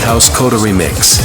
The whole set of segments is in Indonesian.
House Coda Remix.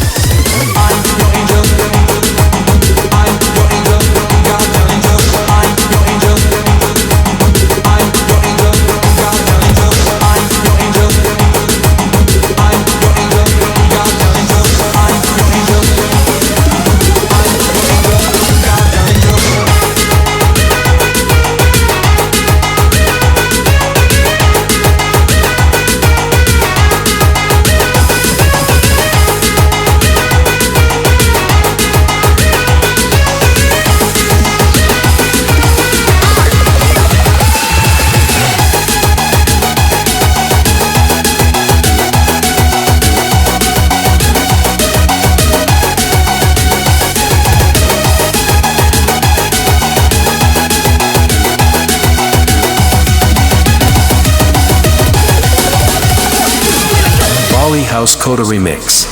Bali House Coda Remix.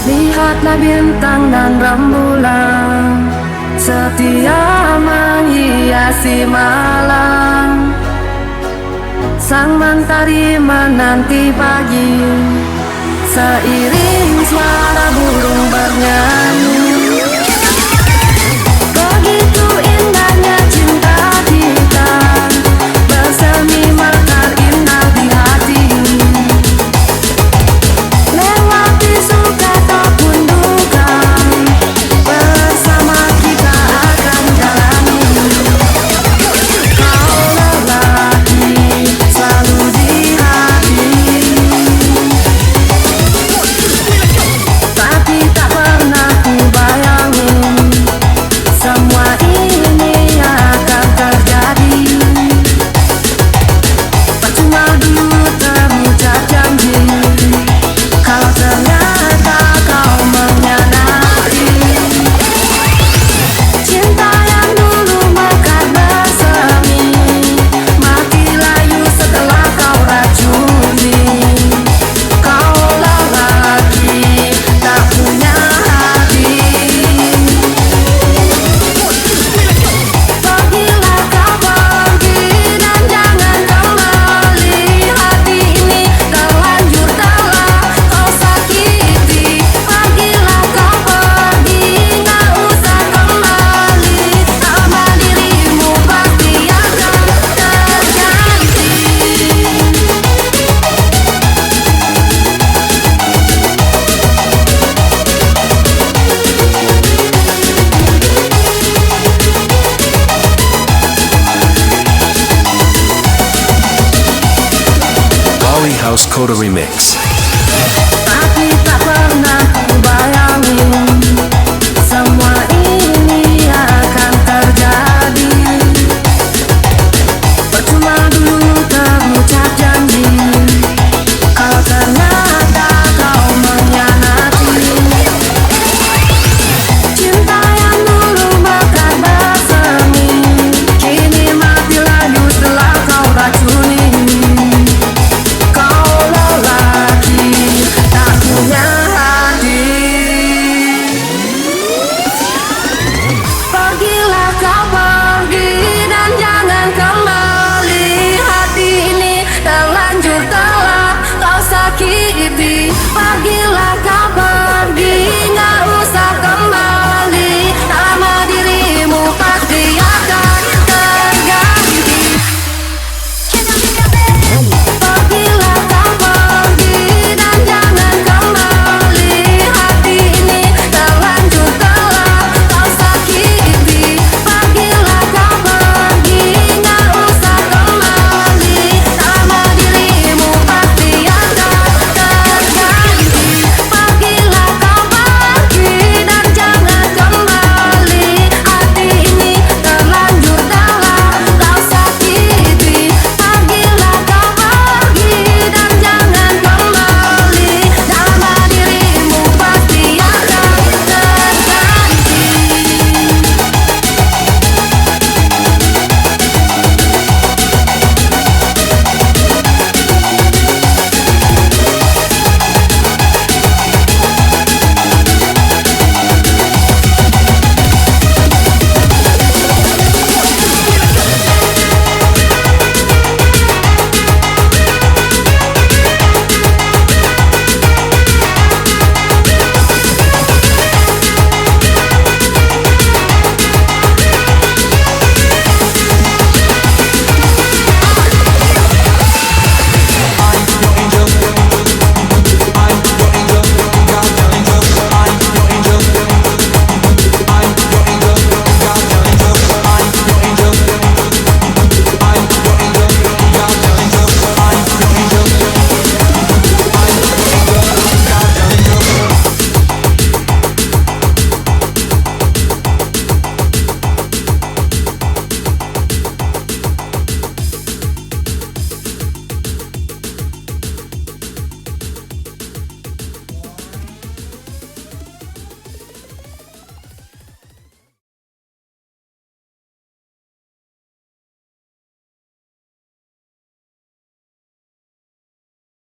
Lihatlah bintang dan rembulan setia menghiasi malam. Sang mentari menanti pagi, seiring suara burung bernyanyi. Begitu indahnya cinta kita, bersemi mekar indah di hati. Lewati suka ataupun duka, bersama kita akan jalani. Kau lelaki selalu di hati, tapi tak pernah ku bayangin semua ini akan terjadi. Percuma dulu terucap janji, kalau ternyata kau mengkhianati. Cinta yang dulu mekar bersemi, mati layu setelah kau racuni. Kau lelaki tak punya hati. Pergilah kau pergi dan jangan kembali. Hati ini terlanjur telah kau sakiti. Pergilah kau pergi, gak usah kembali. Sama dirimu pasti akan terganti. Bali House Coda Remix.